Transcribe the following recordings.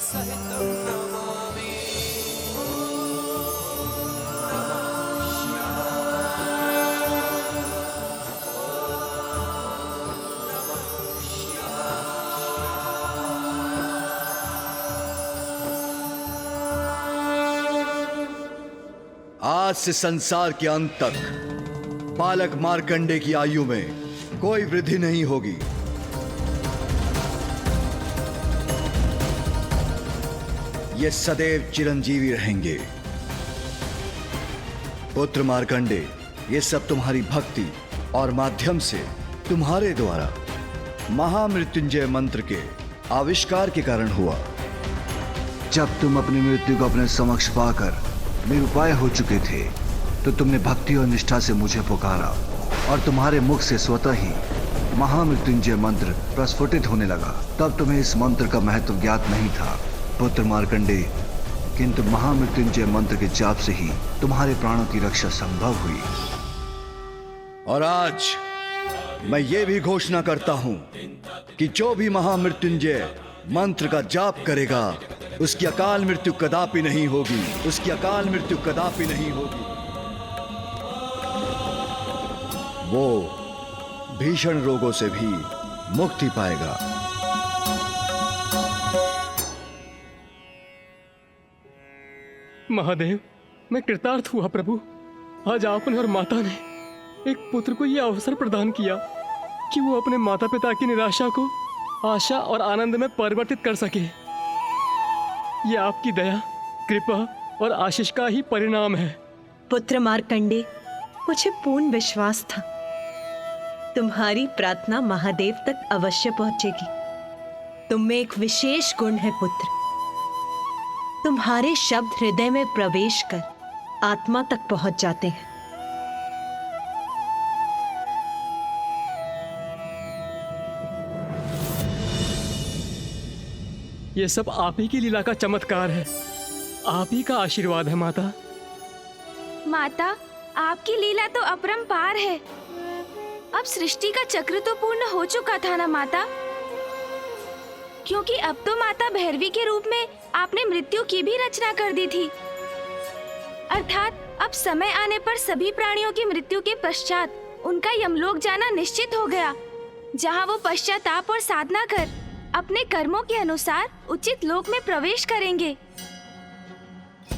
आज से संसार के अंत तक बालक मार्कंडे की आयु में कोई वृद्धि नहीं होगी। ये सदैव चिरंजीवी रहेंगे। पुत्र मार्कंडे, ये सब तुम्हारी भक्ति और माध्यम से तुम्हारे द्वारा महामृत्युंजय मंत्र के आविष्कार के कारण हुआ। जब तुम अपनी मृत्यु को अपने समक्ष पाकर निरुपाय हो चुके थे तो तुमने भक्ति और निष्ठा से मुझे पुकारा और तुम्हारे मुख से स्वतः ही महामृत्युंजय मंत्र प्रस्फुटित होने लगा। तब तुम्हें इस मंत्र का महत्व ज्ञात नहीं था पुत्र मार्कंडे, किंतु महामृत्युंजय मंत्र के जाप से ही तुम्हारे प्राणों की रक्षा संभव हुई। और आज मैं ये भी घोषणा करता हूं कि जो भी महामृत्युंजय मंत्र का जाप करेगा उसकी अकाल मृत्यु कदापि नहीं होगी, उसकी अकाल मृत्यु कदापि नहीं होगी। वो भीषण रोगों से भी मुक्ति पाएगा। महादेव, मैं कृतार्थ हुआ प्रभु। आज आपने और माता ने एक पुत्र को यह अवसर प्रदान किया कि वो अपने माता पिता की निराशा को आशा और आनंद में परिवर्तित कर सके। ये आपकी दया, कृपा और आशीष का ही परिणाम है। पुत्र मार्कंडे, मुझे पूर्ण विश्वास था तुम्हारी प्रार्थना महादेव तक अवश्य पहुंचेगी। तुम में एक विशेष गुण है पुत्र। तुम्हारे शब्द हृदय में प्रवेश कर आत्मा तक पहुंच जाते हैं। ये सब आप ही की लीला का चमत्कार है। आप ही का आशीर्वाद है माता। माता, आपकी लीला तो अपरंपार है। अब सृष्टि का चक्र तो पूर्ण हो चुका था ना माता, क्योंकि अब तो माता भैरवी के रूप में आपने मृत्यु की भी रचना कर दी थी। अर्थात अब समय आने पर सभी प्राणियों की मृत्यु के पश्चात उनका यमलोक जाना निश्चित हो गया, जहाँ वो पश्चाताप और साधना कर अपने कर्मों के अनुसार उचित लोक में प्रवेश करेंगे।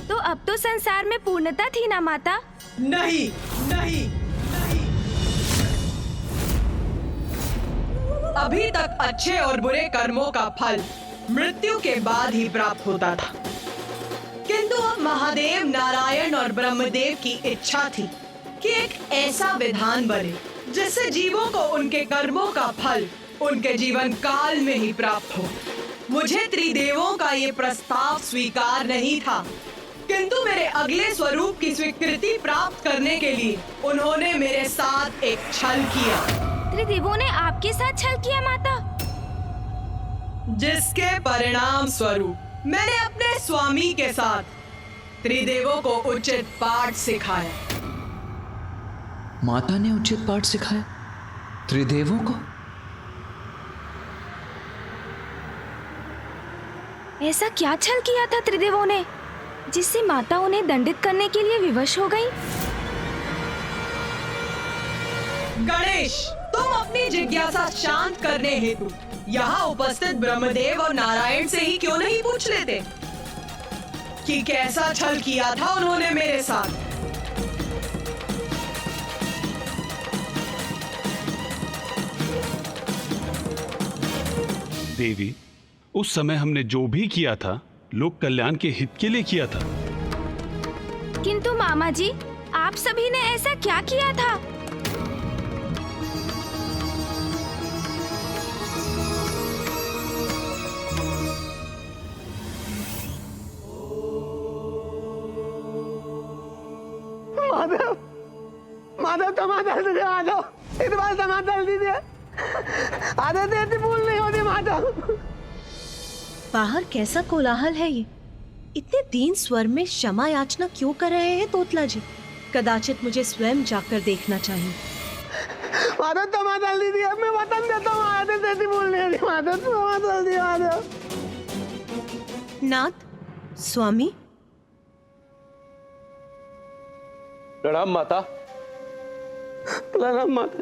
तो अब तो संसार में पूर्णता थी ना माता? नहीं, नहीं, नहीं। अभी तक अच्छे और बुरे कर्मों का फल मृत्यु के बाद ही प्राप्त होता था, किंतु अब महादेव, नारायण और ब्रह्मदेव की इच्छा थी कि एक ऐसा विधान बने जिससे जीवों को उनके कर्मों का फल उनके जीवन काल में ही प्राप्त हो। मुझे त्रिदेवों का ये प्रस्ताव स्वीकार नहीं था, किंतु मेरे अगले स्वरूप की स्वीकृति प्राप्त करने के लिए उन्होंने मेरे साथ एक छल किया। त्रिदेवों ने आपके साथ छल किया माता? जिसके परिणाम स्वरूप मैंने अपने स्वामी के साथ त्रिदेवों को उचित पाठ सिखाया। माता ने उचित पाठ सिखाया त्रिदेवों को? ऐसा क्या छल किया था त्रिदेवों ने जिससे माता उन्हें दंडित करने के लिए विवश हो गई? गणेश, तुम अपनी जिज्ञासा शांत करने हेतु यहाँ उपस्थित ब्रह्मदेव और नारायण से ही क्यों नहीं पूछ लेते कि कैसा छल किया था उन्होंने मेरे साथ? देवी, उस समय हमने जो भी किया था लोक कल्याण के हित के लिए किया था। किंतु मामा जी, आप सभी ने ऐसा क्या किया था? माधव, माधव टमाटर दीजिए, माधव इस बार टमाटर दीजिए। आदत ऐसी भूल नहीं होती माधव। बाहर कैसा कोलाहल है ये? इतने दीन स्वर में क्षमा याचना क्यों कर रहे हैं तोतला जी? कदाचित मुझे स्वयं जाकर देखना चाहिए। माधव टमाटर दीजिए, मैं वतन देता हूँ। आदत ऐसी भूल नहीं होती माधव, टमाटर दीजिए माधव। नाथ, स्वामी, प्रणाम माता। प्रणाम माता।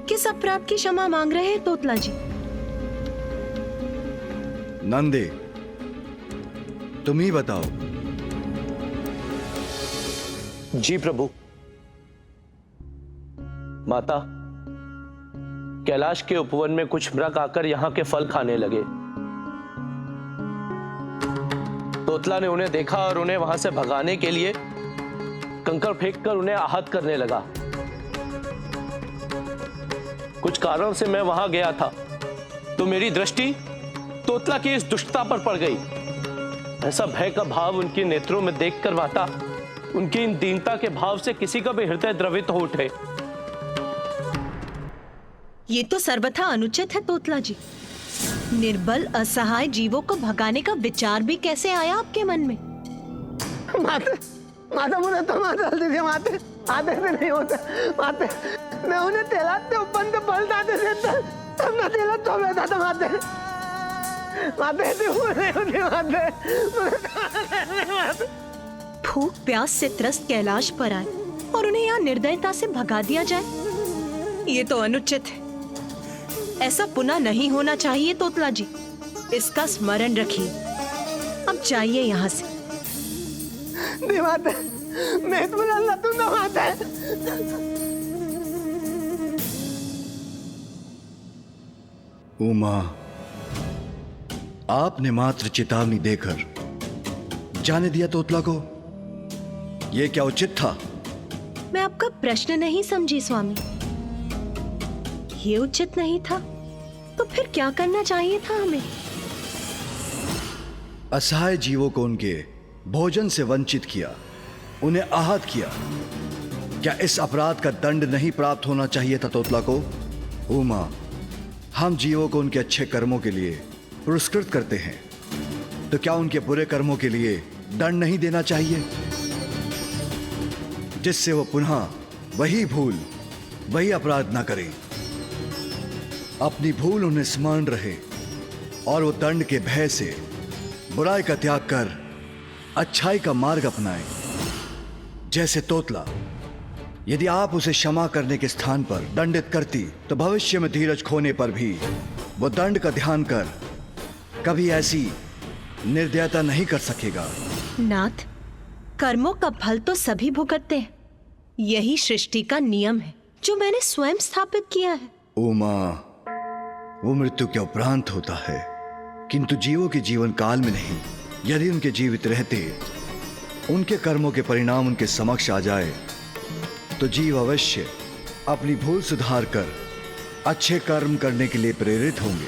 किस अपराध की क्षमा मांग रहे हैं तोतला जी? नंदे, तुम ही बताओ। जी प्रभु। माता, कैलाश के उपवन में कुछ मृग आकर यहाँ के फल खाने लगे। तोतला ने उन्हें देखा और उन्हें वहां से भगाने के लिए कंकड़ फेंककर उन्हें आहत करने लगा। कुछ कारण से मैं वहां गया था तो मेरी दृष्टि तोतला की इस दुष्टता पर पड़ गई। ऐसा भय का भाव उनके नेत्रों में देखकर माता, उनकी इन दीनता के भाव से किसी का भी हृदय द्रवित हो उठे। ये तो सर्वथा अनुचित है तोतला जी। निर्बल असहाय जीवों को भगाने का विचार भी कैसे आया आपके मन में? माते, माता मुझे तो माता दीजिए माते, आधे से नहीं होता माते। मैं उन्हें तेलाते ऊपर से पलटाते थे तब मैं तेला तो बैठा था माते। माते नहीं होती माते। भूख प्यास से त्रस्त कैलाश पर आए और उन्हें यहाँ निर्दयता से भगा दिया जाए, ये तो अनुचित है। ऐसा पुनः नहीं होना चाहिए तोतला जी, इसका स्मरण रखिए। अब जाइए यहाँ से। नहीं माते, मैं तुम्हें अल्लाह तुम ना माते। उमा, आपने मात्र चेतावनी देकर जाने दिया तोतला को, यह क्या उचित था? मैं आपका प्रश्न नहीं समझी स्वामी। ये उचित नहीं था तो फिर क्या करना चाहिए था हमें? असहाय जीवों को उनके भोजन से वंचित किया, उन्हें आहत किया। क्या इस अपराध का दंड नहीं प्राप्त होना चाहिए था तोतला को? उमा, हम जीवों को उनके अच्छे कर्मों के लिए पुरस्कृत करते हैं, तो क्या उनके बुरे कर्मों के लिए दंड नहीं देना चाहिए, जिससे वो पुनः वही भूल, वही अपराध ना करें? अपनी भूल उन्हें स्मरण रहे और वो दंड के भय से बुराई का त्याग कर अच्छाई का मार्ग अपनाएं। जैसे तोतला, यदि आप उसे क्षमा करने के स्थान पर दंडित करती तो भविष्य में धीरज खोने पर भी वो दंड का ध्यान कर कभी ऐसी निर्दयता नहीं कर सकेगा। नाथ, कर्मों का फल तो सभी भुगतते हैं, यही सृष्टि का नियम है जो मैंने स्वयं स्थापित किया है। उमा, वो मृत्यु के उपरांत होता है, किंतु जीवों के जीवन काल में नहीं। यदि उनके जीवित रहते उनके कर्मों के परिणाम उनके समक्ष आ जाए तो जीव अवश्य अपनी भूल सुधार कर अच्छे कर्म करने के लिए प्रेरित होंगे।